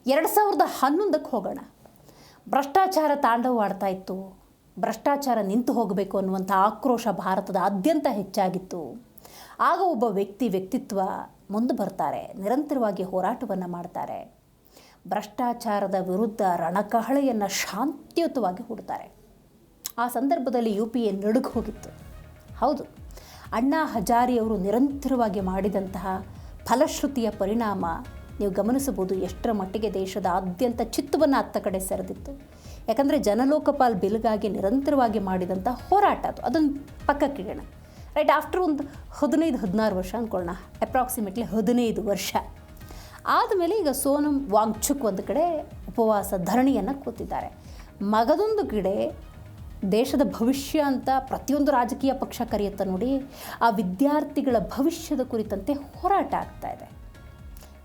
2011ಕ್ಕೆ ಹೋಗೋಣ. ಭ್ರಷ್ಟಾಚಾರ ತಾಂಡವವಾಡ್ತಾ ಇತ್ತು. ಭ್ರಷ್ಟಾಚಾರ ನಿಂತು ಹೋಗಬೇಕು ಅನ್ನುವಂಥ ಆಕ್ರೋಶ ಭಾರತದಾದ್ಯಂತ ಹೆಚ್ಚಾಗಿತ್ತು. ಆಗ ಒಬ್ಬ ವ್ಯಕ್ತಿತ್ವ ಮುಂದೆ ಬರ್ತಾರೆ, ನಿರಂತರವಾಗಿ ಹೋರಾಟವನ್ನು ಮಾಡ್ತಾರೆ. ಭ್ರಷ್ಟಾಚಾರದ ವಿರುದ್ಧ ರಣಕಹಳೆಯನ್ನು ಶಾಂತಿಯುತವಾಗಿ ಹೂಡ್ತಾರೆ. ಆ ಸಂದರ್ಭದಲ್ಲಿ UPA ನಡುಗು ಹೋಗಿತ್ತು. ಹೌದು, ಅಣ್ಣಾ ಹಜಾರೆಯವರು ನಿರಂತರವಾಗಿ ಮಾಡಿದಂತಹ ಫಲಶ್ರುತಿಯ ಪರಿಣಾಮ ನೀವು ಗಮನಿಸಬಹುದು. ಎಷ್ಟರ ಮಟ್ಟಿಗೆ ದೇಶದಾದ್ಯಂತ ಚಿತ್ತವನ್ನು ಅತ್ತ ಕಡೆ ಸೆರೆದಿತ್ತು. ಯಾಕಂದರೆ ಜನಲೋಕಪಾಲ್ ಬಿಲ್ಗಾಗಿ ನಿರಂತರವಾಗಿ ಮಾಡಿದಂಥ ಹೋರಾಟ ಅದನ್ನು ಪಕ್ಕಕ್ಕಿಡೋಣ. ರೈಟ್, ಆಫ್ಟರ್ ಒಂದು 15-16 ವರ್ಷ ಅಂದ್ಕೊಳ್ಳೋಣ, ಅಪ್ರಾಕ್ಸಿಮೇಟ್ಲಿ 15 ವರ್ಷ ಆದಮೇಲೆ ಈಗ ಸೋನಮ್ ವಾಂಗ್ಚುಕ್ ಒಂದು ಕಡೆ ಉಪವಾಸ ಧರಣಿಯನ್ನು ಕೂತಿದ್ದಾರೆ. ಮಗದೊಂದು ಕಡೆ ದೇಶದ ಭವಿಷ್ಯ ಅಂತ ಪ್ರತಿಯೊಂದು ರಾಜಕೀಯ ಪಕ್ಷ ಕರೆಯುತ್ತೆ ನೋಡಿ, ಆ ವಿದ್ಯಾರ್ಥಿಗಳ ಭವಿಷ್ಯದ ಕುರಿತಂತೆ ಹೋರಾಟ ಆಗ್ತಾ ಇದೆ.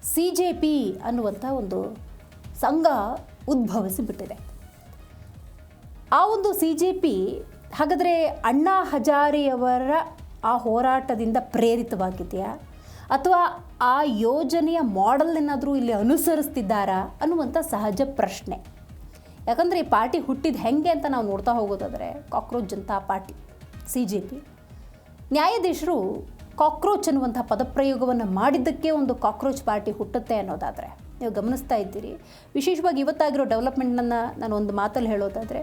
CJP ಅನ್ನುವಂಥ ಒಂದು ಸಂಘ ಉದ್ಭವಿಸಿಬಿಟ್ಟಿದೆ. ಆ ಒಂದು CJP ಹಾಗಾದರೆ ಅಣ್ಣಾ ಹಜಾರೆಯವರ ಆ ಹೋರಾಟದಿಂದ ಪ್ರೇರಿತವಾಗಿದೆಯಾ ಅಥವಾ ಆ ಯೋಜನೆಯ ಮಾಡೆಲ್ ಏನಾದರೂ ಇಲ್ಲಿ ಅನುಸರಿಸ್ತಿದ್ದಾರಾ ಅನ್ನುವಂಥ ಸಹಜ ಪ್ರಶ್ನೆ. ಯಾಕಂದರೆ ಈ ಪಾರ್ಟಿ ಹುಟ್ಟಿದ ಹೆಂಗೆ ಅಂತ ನಾವು ನೋಡ್ತಾ ಹೋಗೋದಾದರೆ ಕಾಕ್ರೋಚ್ ಜನತಾ ಪಾರ್ಟಿ CJP ನ್ಯಾಯಾಧೀಶರು ಕಾಕ್ರೋಚ್ ಅನ್ನುವಂಥ ಪದಪ್ರಯೋಗವನ್ನು ಮಾಡಿದ್ದಕ್ಕೆ ಒಂದು ಕಾಕ್ರೋಚ್ ಪಾರ್ಟಿ ಹುಟ್ಟುತ್ತೆ ಅನ್ನೋದಾದರೆ ನೀವು ಗಮನಿಸ್ತಾ ಇದ್ದೀರಿ. ವಿಶೇಷವಾಗಿ ಇವತ್ತಾಗಿರೋ ಡೆವಲಪ್ಮೆಂಟನ್ನು ನಾನು ಒಂದು ಮಾತಲ್ಲಿ ಹೇಳೋದಾದರೆ,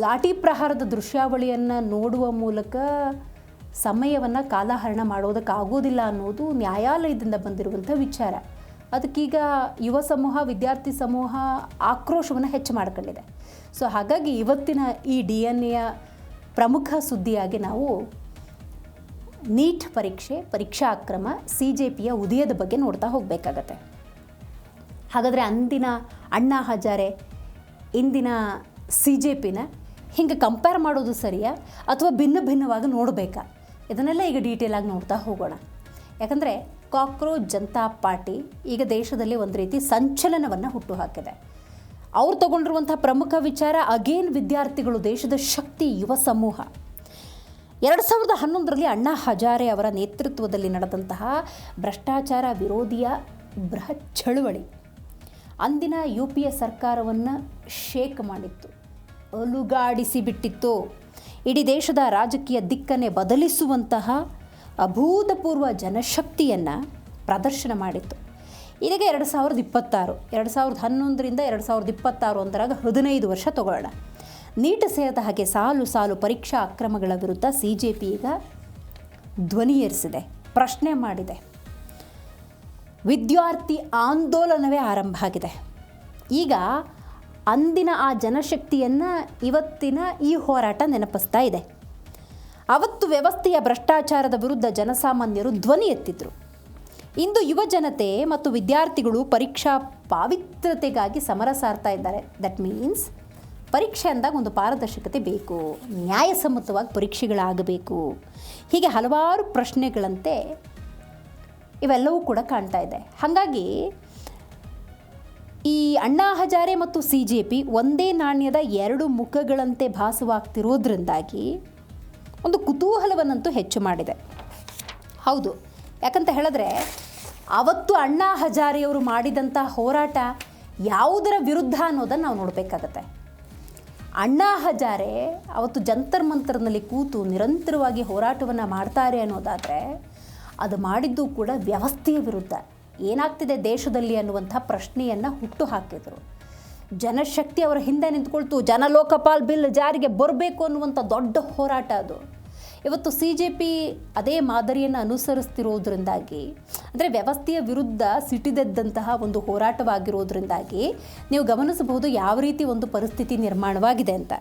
ಲಾಠಿ ಪ್ರಹಾರದ ದೃಶ್ಯಾವಳಿಯನ್ನು ನೋಡುವ ಮೂಲಕ ಸಮಯವನ್ನು ಕಾಲಹರಣ ಮಾಡೋದಕ್ಕಾಗೋದಿಲ್ಲ ಅನ್ನೋದು ನ್ಯಾಯಾಲಯದಿಂದ ಬಂದಿರುವಂಥ ವಿಚಾರ. ಅದಕ್ಕೀಗ ಯುವ ಸಮೂಹ, ವಿದ್ಯಾರ್ಥಿ ಸಮೂಹ ಆಕ್ರೋಶವನ್ನು ಹೆಚ್ಚು ಮಾಡ್ಕೊಂಡಿದೆ. ಸೊ ಹಾಗಾಗಿ ಇವತ್ತಿನ ಈ DNAಯ ಪ್ರಮುಖ ಸುದ್ದಿಯಾಗಿ ನಾವು ನೀಟ್ ಪರೀಕ್ಷಾ ಅಕ್ರಮ, CJPಯ ಉದಯದ ಬಗ್ಗೆ ನೋಡ್ತಾ ಹೋಗಬೇಕಾಗತ್ತೆ. ಹಾಗಾದರೆ ಅಂದಿನ ಅಣ್ಣಾ ಹಜಾರೆ, ಇಂದಿನ CJPನ ಹಿಂಗೆ ಕಂಪೇರ್ ಮಾಡೋದು ಸರಿಯಾ ಅಥವಾ ಭಿನ್ನವಾಗಿ ನೋಡಬೇಕಾ? ಇದನ್ನೆಲ್ಲ ಈಗ ಡೀಟೇಲಾಗಿ ನೋಡ್ತಾ ಹೋಗೋಣ. ಯಾಕಂದರೆ ಕಾಕ್ರೋಚ್ ಜನತಾ ಪಾರ್ಟಿ ಈಗ ದೇಶದಲ್ಲಿ ಒಂದು ರೀತಿ ಸಂಚಲನವನ್ನು ಹುಟ್ಟುಹಾಕಿದೆ. ಅವ್ರು ತಗೊಂಡಿರುವಂಥ ಪ್ರಮುಖ ವಿಚಾರ ಅಗೇನ್ ವಿದ್ಯಾರ್ಥಿಗಳು, ದೇಶದ ಶಕ್ತಿ, ಯುವ ಸಮೂಹ. 2011ರಲ್ಲಿ ಅಣ್ಣಾ ಹಜಾರೆ ಅವರ ನೇತೃತ್ವದಲ್ಲಿ ನಡೆದಂತಹ ಭ್ರಷ್ಟಾಚಾರ ವಿರೋಧಿಯ ಬೃಹತ್ ಚಳುವಳಿ ಅಂದಿನ UPA ಸರ್ಕಾರವನ್ನು ಶೇಕ್ ಮಾಡಿತ್ತು, ಅಲುಗಾಡಿಸಿ ಬಿಟ್ಟಿತ್ತು. ಇಡೀ ದೇಶದ ರಾಜಕೀಯ ದಿಕ್ಕನ್ನೇ ಬದಲಿಸುವಂತಹ ಅಭೂತಪೂರ್ವ ಜನಶಕ್ತಿಯನ್ನು ಪ್ರದರ್ಶನ ಮಾಡಿತ್ತು. ಇದೀಗ 2026, 2011ರಿಂದ 2026 ಅಂದಾಗ 15 ವರ್ಷ ತಗೊಳ್ಳೋಣ. ನೀಟ್ ಸೇರಿದ ಹಾಗೆ ಸಾಲು ಪರೀಕ್ಷಾ ಅಕ್ರಮಗಳ ವಿರುದ್ಧ CJP ಈಗ ಧ್ವನಿ ಏರಿಸಿದೆ, ಪ್ರಶ್ನೆ ಮಾಡಿದೆ. ವಿದ್ಯಾರ್ಥಿ ಆಂದೋಲನವೇ ಆರಂಭ ಆಗಿದೆ. ಈಗ ಅಂದಿನ ಆ ಜನಶಕ್ತಿಯನ್ನು ಇವತ್ತಿನ ಈ ಹೋರಾಟ ನೆನಪಿಸ್ತಾ ಇದೆ. ಅವತ್ತು ವ್ಯವಸ್ಥೆಯ ಭ್ರಷ್ಟಾಚಾರದ ವಿರುದ್ಧ ಜನಸಾಮಾನ್ಯರು ಧ್ವನಿ ಎತ್ತಿದ್ರು. ಇಂದು ಯುವ ಜನತೆ ಮತ್ತು ವಿದ್ಯಾರ್ಥಿಗಳು ಪರೀಕ್ಷಾ ಪಾವಿತ್ರ್ಯತೆಗಾಗಿ ಸಮರ ಸಾರ್ತಾ ಇದ್ದಾರೆ. ದಟ್ ಮೀನ್ಸ್ ಪರೀಕ್ಷೆ ಅಂದಾಗ ಒಂದು ಪಾರದರ್ಶಕತೆ ಬೇಕು, ನ್ಯಾಯಸಮ್ಮತವಾಗಿ ಪರೀಕ್ಷೆಗಳಾಗಬೇಕು, ಹೀಗೆ ಹಲವಾರು ಪ್ರಶ್ನೆಗಳಂತೆ ಇವೆಲ್ಲವೂ ಕೂಡ ಕಾಣ್ತಾ ಇದೆ. ಹಾಗಾಗಿ ಈ ಅಣ್ಣಾ ಹಜಾರೆ ಮತ್ತು CJP ಒಂದೇ ನಾಣ್ಯದ ಎರಡು ಮುಖಗಳಂತೆ ಭಾಸವಾಗ್ತಿರೋದ್ರಿಂದಾಗಿ ಒಂದು ಕುತೂಹಲವನ್ನಂತೂ ಹೆಚ್ಚು ಮಾಡಿದೆ. ಹೌದು, ಯಾಕಂತ ಹೇಳಿದ್ರೆ ಅವತ್ತು ಅಣ್ಣಾ ಹಜಾರೆಯವರು ಮಾಡಿದಂಥ ಹೋರಾಟ ಯಾವುದರ ವಿರುದ್ಧ ಅನ್ನೋದನ್ನು ನಾವು ನೋಡಬೇಕಾಗತ್ತೆ. ಅಣ್ಣಾ ಹಜಾರೆ ಅವತ್ತು ಜಂತರ್ ಮಂತರ್ನಲ್ಲಿ ಕೂತು ನಿರಂತರವಾಗಿ ಹೋರಾಟವನ್ನು ಮಾಡ್ತಾರೆ ಅನ್ನೋದಾದರೆ ಅದು ಮಾಡಿದ್ದು ಕೂಡ ವ್ಯವಸ್ಥೆಯ ವಿರುದ್ಧ, ಏನಾಗ್ತಿದೆ ದೇಶದಲ್ಲಿ ಅನ್ನುವಂಥ ಪ್ರಶ್ನೆಯನ್ನು ಹುಟ್ಟು ಹಾಕಿದರು. ಜನಶಕ್ತಿ ಅವರ ಹಿಂದೆ ನಿಂತ್ಕೊಳ್ತು, ಜನಲೋಕಪಾಲ್ ಬಿಲ್ ಜಾರಿಗೆ ಬರಬೇಕು ಅನ್ನುವಂಥ ದೊಡ್ಡ ಹೋರಾಟ ಅದು. ಇವತ್ತು CJP ಅದೇ ಮಾದರಿಯನ್ನು ಅನುಸರಿಸ್ತಿರೋದ್ರಿಂದಾಗಿ, ಅಂದರೆ ವ್ಯವಸ್ಥೆಯ ವಿರುದ್ಧ ಸಿಟಿದೆದ್ದಂತಹ ಒಂದು ಹೋರಾಟವಾಗಿರೋದ್ರಿಂದಾಗಿ ನೀವು ಗಮನಿಸಬಹುದು ಯಾವ ರೀತಿ ಒಂದು ಪರಿಸ್ಥಿತಿ ನಿರ್ಮಾಣವಾಗಿದೆ ಅಂತ.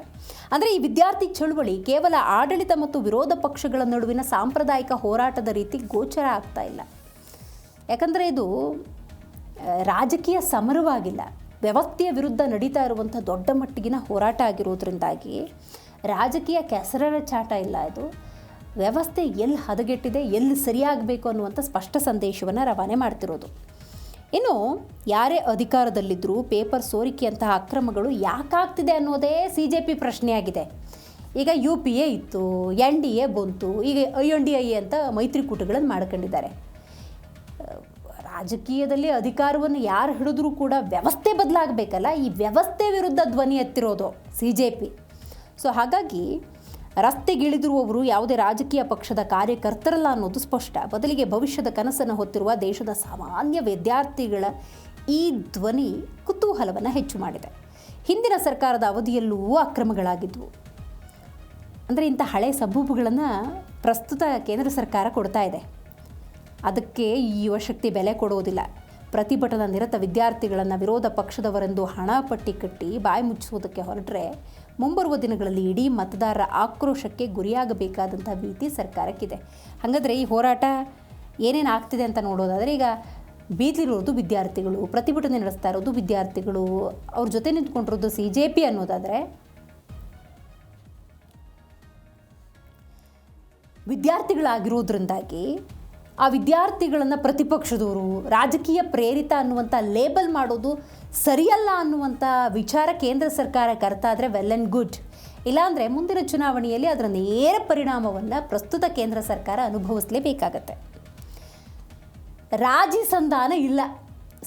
ಅಂದರೆ ಈ ವಿದ್ಯಾರ್ಥಿ ಚಳುವಳಿ ಕೇವಲ ಆಡಳಿತ ಮತ್ತು ವಿರೋಧ ಪಕ್ಷಗಳ ನಡುವಿನ ಸಾಂಪ್ರದಾಯಿಕ ಹೋರಾಟದ ರೀತಿ ಗೋಚರ ಆಗ್ತಾ ಇಲ್ಲ. ಯಾಕಂದರೆ ಇದು ರಾಜಕೀಯ ಸಮರವಾಗಿಲ್ಲ, ವ್ಯವಸ್ಥೆಯ ವಿರುದ್ಧ ನಡೀತಾ ಇರುವಂಥ ದೊಡ್ಡ ಮಟ್ಟಿಗಿನ ಹೋರಾಟ ಆಗಿರೋದ್ರಿಂದಾಗಿ ರಾಜಕೀಯ ಕೆಸರರ ಚಾಟ ಇಲ್ಲ. ಇದು ವ್ಯವಸ್ಥೆ ಎಲ್ಲಿ ಹದಗೆಟ್ಟಿದೆ, ಎಲ್ಲಿ ಸರಿಯಾಗಬೇಕು ಅನ್ನುವಂಥ ಸ್ಪಷ್ಟ ಸಂದೇಶವನ್ನು ರವಾನೆ ಮಾಡ್ತಿರೋದು. ಇನ್ನು ಯಾರೇ ಅಧಿಕಾರದಲ್ಲಿದ್ದರೂ ಪೇಪರ್ ಸೋರಿಕೆಯಂತಹ ಅಕ್ರಮಗಳು ಯಾಕಾಗ್ತಿದೆ ಅನ್ನೋದೇ CJP ಪ್ರಶ್ನೆಯಾಗಿದೆ. ಈಗ UPA ಇತ್ತು, NDA ಬಂತು, ಈಗ INDA ಅಂತ ಮೈತ್ರಿಕೂಟಗಳನ್ನು ಮಾಡ್ಕೊಂಡಿದ್ದಾರೆ. ರಾಜಕೀಯದಲ್ಲಿ ಅಧಿಕಾರವನ್ನು ಯಾರು ಹಿಡಿದ್ರೂ ಕೂಡ ವ್ಯವಸ್ಥೆ ಬದಲಾಗಬೇಕಲ್ಲ, ಈ ವ್ಯವಸ್ಥೆ ವಿರುದ್ಧ ಧ್ವನಿ ಎತ್ತಿರೋದು CJP. ಸೊ ಹಾಗಾಗಿ ರಸ್ತೆಗಿಳಿದಿರುವವರು ಯಾವುದೇ ರಾಜಕೀಯ ಪಕ್ಷದ ಕಾರ್ಯಕರ್ತರಲ್ಲ ಅನ್ನೋದು ಸ್ಪಷ್ಟ. ಬದಲಿಗೆ ಭವಿಷ್ಯದ ಕನಸನ್ನು ಹೊತ್ತಿರುವ ದೇಶದ ಸಾಮಾನ್ಯ ವಿದ್ಯಾರ್ಥಿಗಳ ಈ ಧ್ವನಿ ಕುತೂಹಲವನ್ನು ಹೆಚ್ಚು ಮಾಡಿದೆ. ಹಿಂದಿನ ಸರ್ಕಾರದ ಅವಧಿಯಲ್ಲೂ ಅಕ್ರಮಗಳಾಗಿದ್ವು. ಅಂದರೆ ಇಂಥ ಹಳೆ ಸಬೂಬುಗಳನ್ನು ಪ್ರಸ್ತುತ ಕೇಂದ್ರ ಸರ್ಕಾರ ಕೊಡ್ತಾ ಇದೆ. ಅದಕ್ಕೆ ಈ ಯುವಶಕ್ತಿ ಬೆಲೆ ಕೊಡುವುದಿಲ್ಲ. ಪ್ರತಿಭಟನಾ ನಿರತ ವಿದ್ಯಾರ್ಥಿಗಳನ್ನು ವಿರೋಧ ಪಕ್ಷದವರೆಂದು ಹಣ ಪಟ್ಟಿ ಕಟ್ಟಿ ಬಾಯಿ ಮುಚ್ಚಿಸುವುದಕ್ಕೆ ಹೊರಟ್ರೆ ಮುಂಬರುವ ದಿನಗಳಲ್ಲಿ ಇಡೀ ಮತದಾರರ ಆಕ್ರೋಶಕ್ಕೆ ಗುರಿಯಾಗಬೇಕಾದಂಥ ಭೀತಿ ಸರ್ಕಾರಕ್ಕಿದೆ. ಹಾಗಾದರೆ ಈ ಹೋರಾಟ ಏನೇನು ಆಗ್ತಿದೆ ಅಂತ ನೋಡೋದಾದರೆ, ಈಗ ಬೀದಿಲಿರೋದು ವಿದ್ಯಾರ್ಥಿಗಳು, ಪ್ರತಿಭಟನೆ ನಡೆಸ್ತಾ ಇರೋದು ವಿದ್ಯಾರ್ಥಿಗಳು, ಅವ್ರ ಜೊತೆ ನಿಂತ್ಕೊಂಡಿರೋದು CJP ಅನ್ನೋದಾದರೆ, ವಿದ್ಯಾರ್ಥಿಗಳಾಗಿರೋದ್ರಿಂದಾಗಿ ಆ ವಿದ್ಯಾರ್ಥಿಗಳನ್ನು ಪ್ರತಿಪಕ್ಷದವರು ರಾಜಕೀಯ ಪ್ರೇರಿತ ಅನ್ನುವಂಥ ಲೇಬಲ್ ಮಾಡೋದು ಸರಿಯಲ್ಲ ಅನ್ನುವಂಥ ವಿಚಾರ ಕೇಂದ್ರ ಸರ್ಕಾರಕ್ಕೆ ಅರ್ಥ ಆದರೆ ವೆಲ್ ಆ್ಯಂಡ್ ಗುಡ್. ಇಲ್ಲಾಂದರೆ ಮುಂದಿನ ಚುನಾವಣೆಯಲ್ಲಿ ಅದರ ನೇರ ಪರಿಣಾಮವನ್ನು ಪ್ರಸ್ತುತ ಕೇಂದ್ರ ಸರ್ಕಾರ ಅನುಭವಿಸಲೇಬೇಕಾಗತ್ತೆ. ರಾಜಿ ಸಂಧಾನ ಇಲ್ಲ,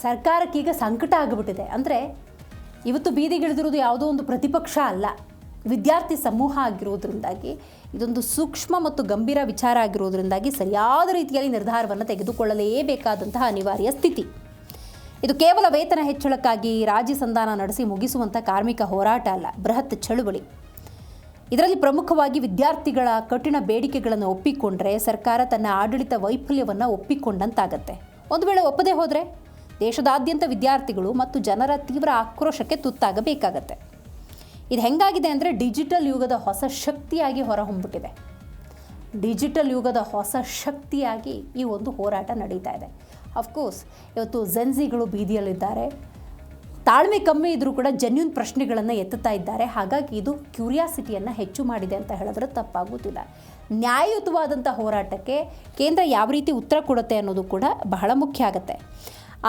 ಸರ್ಕಾರಕ್ಕೀಗ ಸಂಕಟ ಆಗಿಬಿಟ್ಟಿದೆ. ಅಂದರೆ ಇವತ್ತು ಬೀದಿಗಿಳಿದಿರೋದು ಯಾವುದೋ ಒಂದು ಪ್ರತಿಪಕ್ಷ ಅಲ್ಲ, ವಿದ್ಯಾರ್ಥಿ ಸಮೂಹ ಆಗಿರೋದ್ರಿಂದಾಗಿ ಇದೊಂದು ಸೂಕ್ಷ್ಮ ಮತ್ತು ಗಂಭೀರ ವಿಚಾರ ಆಗಿರೋದ್ರಿಂದಾಗಿ ಸರಿಯಾದ ರೀತಿಯಲ್ಲಿ ನಿರ್ಧಾರವನ್ನು ತೆಗೆದುಕೊಳ್ಳಲೇಬೇಕಾದಂತಹ ಅನಿವಾರ್ಯ ಸ್ಥಿತಿ. ಇದು ಕೇವಲ ವೇತನ ಹೆಚ್ಚಳಕ್ಕಾಗಿ ರಾಜಿ ಸಂಧಾನ ನಡೆಸಿ ಮುಗಿಸುವಂಥ ಕಾರ್ಮಿಕ ಹೋರಾಟ ಅಲ್ಲ, ಬೃಹತ್ ಚಳುವಳಿ. ಇದರಲ್ಲಿ ಪ್ರಮುಖವಾಗಿ ವಿದ್ಯಾರ್ಥಿಗಳ ಕಠಿಣ ಬೇಡಿಕೆಗಳನ್ನು ಒಪ್ಪಿಕೊಂಡ್ರೆ ಸರ್ಕಾರ ತನ್ನ ಆಡಳಿತ ವೈಫಲ್ಯವನ್ನು ಒಪ್ಪಿಕೊಂಡಂತಾಗತ್ತೆ. ಒಂದು ವೇಳೆ ಒಪ್ಪದೇ ಹೋದರೆ ದೇಶದಾದ್ಯಂತ ವಿದ್ಯಾರ್ಥಿಗಳು ಮತ್ತು ಜನರ ತೀವ್ರ ಆಕ್ರೋಶಕ್ಕೆ ತುತ್ತಾಗಬೇಕಾಗತ್ತೆ. ಇದು ಹೆಂಗಾಗಿದೆ ಅಂದರೆ ಡಿಜಿಟಲ್ ಯುಗದ ಹೊಸ ಶಕ್ತಿಯಾಗಿ ಹೊರಹೊಮ್ಬಿಟ್ಟಿದೆ. ಡಿಜಿಟಲ್ ಯುಗದ ಹೊಸ ಶಕ್ತಿಯಾಗಿ ಈ ಒಂದು ಹೋರಾಟ ನಡೀತಾ ಇದೆ. ಅಫ್ಕೋರ್ಸ್ ಇವತ್ತು ಜೆನ್ಸಿಗಳು ಬೀದಿಯಲ್ಲಿದ್ದಾರೆ, ತಾಳ್ಮೆ ಕಮ್ಮಿ ಇದ್ದರೂ ಕೂಡ ಜೆನ್ಯೂನ್ ಪ್ರಶ್ನೆಗಳನ್ನು ಎತ್ತುತ್ತಾ ಇದ್ದಾರೆ. ಹಾಗಾಗಿ ಇದು ಕ್ಯೂರಿಯಾಸಿಟಿಯನ್ನು ಹೆಚ್ಚು ಮಾಡಿದೆ ಅಂತ ಹೇಳಿದ್ರೆ ತಪ್ಪಾಗುತ್ತಿಲ್ಲ. ನ್ಯಾಯಯುತವಾದಂಥ ಹೋರಾಟಕ್ಕೆ ಕೇಂದ್ರ ಯಾವ ರೀತಿ ಉತ್ತರ ಕೊಡುತ್ತೆ ಅನ್ನೋದು ಕೂಡ ಬಹಳ ಮುಖ್ಯ ಆಗುತ್ತೆ.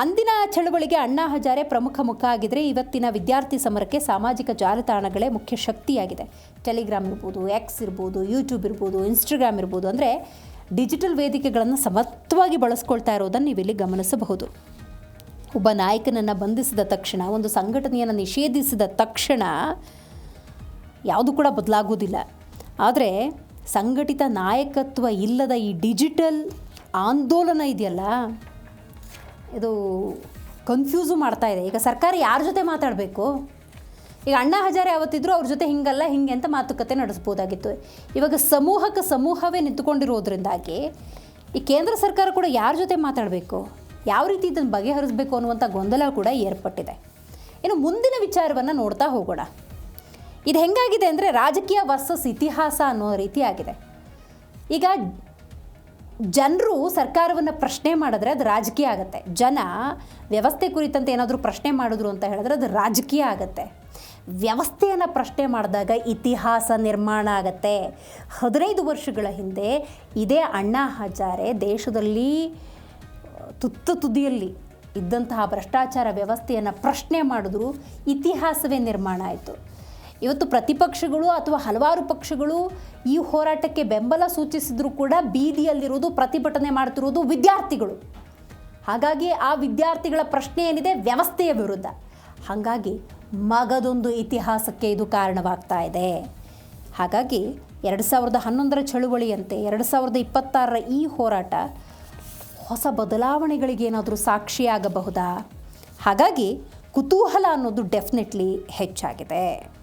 ಅಂದಿನ ಚಳವಳಿಗೆ ಅಣ್ಣಾ ಹಜಾರೆ ಪ್ರಮುಖ ಮುಖ ಆಗಿದ್ದರೆ ಇವತ್ತಿನ ವಿದ್ಯಾರ್ಥಿ ಸಮರಕ್ಕೆ ಸಾಮಾಜಿಕ ಜಾಲತಾಣಗಳೇ ಮುಖ್ಯ ಶಕ್ತಿಯಾಗಿದೆ. ಟೆಲಿಗ್ರಾಮ್ ಇರ್ಬೋದು, ಎಕ್ಸ್ ಇರ್ಬೋದು, ಯೂಟ್ಯೂಬ್ ಇರ್ಬೋದು, ಇನ್ಸ್ಟಾಗ್ರಾಮ್ ಇರ್ಬೋದು, ಅಂದರೆ ಡಿಜಿಟಲ್ ವೇದಿಕೆಗಳನ್ನು ಸಮರ್ಥವಾಗಿ ಬಳಸ್ಕೊಳ್ತಾ ಇರೋದನ್ನು ನೀವಿಲ್ಲಿ ಗಮನಿಸಬಹುದು. ಒಬ್ಬ ನಾಯಕನನ್ನು ಬಂಧಿಸಿದ ತಕ್ಷಣ, ಒಂದು ಸಂಘಟನೆಯನ್ನು ನಿಷೇಧಿಸಿದ ತಕ್ಷಣ ಯಾವುದು ಕೂಡ ಬದಲಾಗುವುದಿಲ್ಲ. ಆದರೆ ಸಂಘಟಿತ ನಾಯಕತ್ವ ಇಲ್ಲದ ಈ ಡಿಜಿಟಲ್ ಆಂದೋಲನ ಇದೆಯಲ್ಲ, ಇದು ಕನ್ಫ್ಯೂಸು ಮಾಡ್ತಾ ಇದೆ. ಈಗ ಸರ್ಕಾರ ಯಾರ ಜೊತೆ ಮಾತಾಡಬೇಕು? ಈಗ ಅಣ್ಣಾ ಹಜಾರೆ ಅವತ್ತಿದ್ರು, ಅವ್ರ ಜೊತೆ ಹಿಂಗಲ್ಲ ಹಿಂಗೆ ಅಂತ ಮಾತುಕತೆ ನಡೆಸ್ಬೋದಾಗಿತ್ತು. ಇವಾಗ ಸಮೂಹಕ್ಕೆ ಸಮೂಹವೇ ನಿಂತುಕೊಂಡಿರೋದ್ರಿಂದಾಗಿ ಈ ಕೇಂದ್ರ ಸರ್ಕಾರ ಕೂಡ ಯಾರ ಜೊತೆ ಮಾತಾಡಬೇಕು, ಯಾವ ರೀತಿ ಇದನ್ನು ಬಗೆಹರಿಸಬೇಕು ಅನ್ನುವಂಥ ಗೊಂದಲ ಕೂಡ ಏರ್ಪಟ್ಟಿದೆ. ಇನ್ನು ಮುಂದಿನ ವಿಚಾರವನ್ನು ನೋಡ್ತಾ ಹೋಗೋಣ. ಇದು ಹೆಂಗಾಗಿದೆ ಅಂದರೆ ರಾಜಕೀಯ ವರ್ಸಸ್ ಇತಿಹಾಸ ಅನ್ನೋ ರೀತಿ ಆಗಿದೆ. ಈಗ ಜನರು ಸರ್ಕಾರವನ್ನು ಪ್ರಶ್ನೆ ಮಾಡಿದ್ರೆ ಅದು ರಾಜಕೀಯ ಆಗುತ್ತೆ. ಜನ ವ್ಯವಸ್ಥೆ ಕುರಿತಂತೆ ಏನಾದರೂ ಪ್ರಶ್ನೆ ಮಾಡಿದ್ರು ಅಂತ ಹೇಳಿದ್ರೆ ಅದು ರಾಜಕೀಯ ಆಗುತ್ತೆ. ವ್ಯವಸ್ಥೆಯನ್ನು ಪ್ರಶ್ನೆ ಮಾಡಿದಾಗ ಇತಿಹಾಸ ನಿರ್ಮಾಣ ಆಗತ್ತೆ. 15 ವರ್ಷಗಳ ಹಿಂದೆ ಇದೇ ಅಣ್ಣಾ ಹಜಾರೆ ದೇಶದಲ್ಲಿ ತುದಿಯಲ್ಲಿ ಇದ್ದಂತಹ ಭ್ರಷ್ಟಾಚಾರ ವ್ಯವಸ್ಥೆಯನ್ನು ಪ್ರಶ್ನೆ ಮಾಡಿದ್ರು, ಇತಿಹಾಸವೇ ನಿರ್ಮಾಣ ಆಯಿತು. ಇವತ್ತು ಪ್ರತಿಪಕ್ಷಗಳು ಅಥವಾ ಹಲವಾರು ಪಕ್ಷಗಳು ಈ ಹೋರಾಟಕ್ಕೆ ಬೆಂಬಲ ಸೂಚಿಸಿದರೂ ಕೂಡ ಬೀದಿಯಲ್ಲಿರುವುದು, ಪ್ರತಿಭಟನೆ ಮಾಡ್ತಿರೋದು ವಿದ್ಯಾರ್ಥಿಗಳು. ಹಾಗಾಗಿ ಆ ವಿದ್ಯಾರ್ಥಿಗಳ ಪ್ರಶ್ನೆ ಏನಿದೆ ವ್ಯವಸ್ಥೆಯ ವಿರುದ್ಧ. ಹಾಗಾಗಿ ಮಗದೊಂದು ಇತಿಹಾಸಕ್ಕೆ ಇದು ಕಾರಣವಾಗ್ತಾ ಇದೆ. ಹಾಗಾಗಿ 2011ರ ಚಳುವಳಿಯಂತೆ 2026ರ ಈ ಹೋರಾಟ ಹೊಸ ಬದಲಾವಣೆಗಳಿಗೇನಾದರೂ ಸಾಕ್ಷಿಯಾಗಬಹುದಾ? ಹಾಗಾಗಿ ಕುತೂಹಲ ಅನ್ನೋದು ಡೆಫಿನೆಟ್ಲಿ ಹೆಚ್ಚಾಗಿದೆ.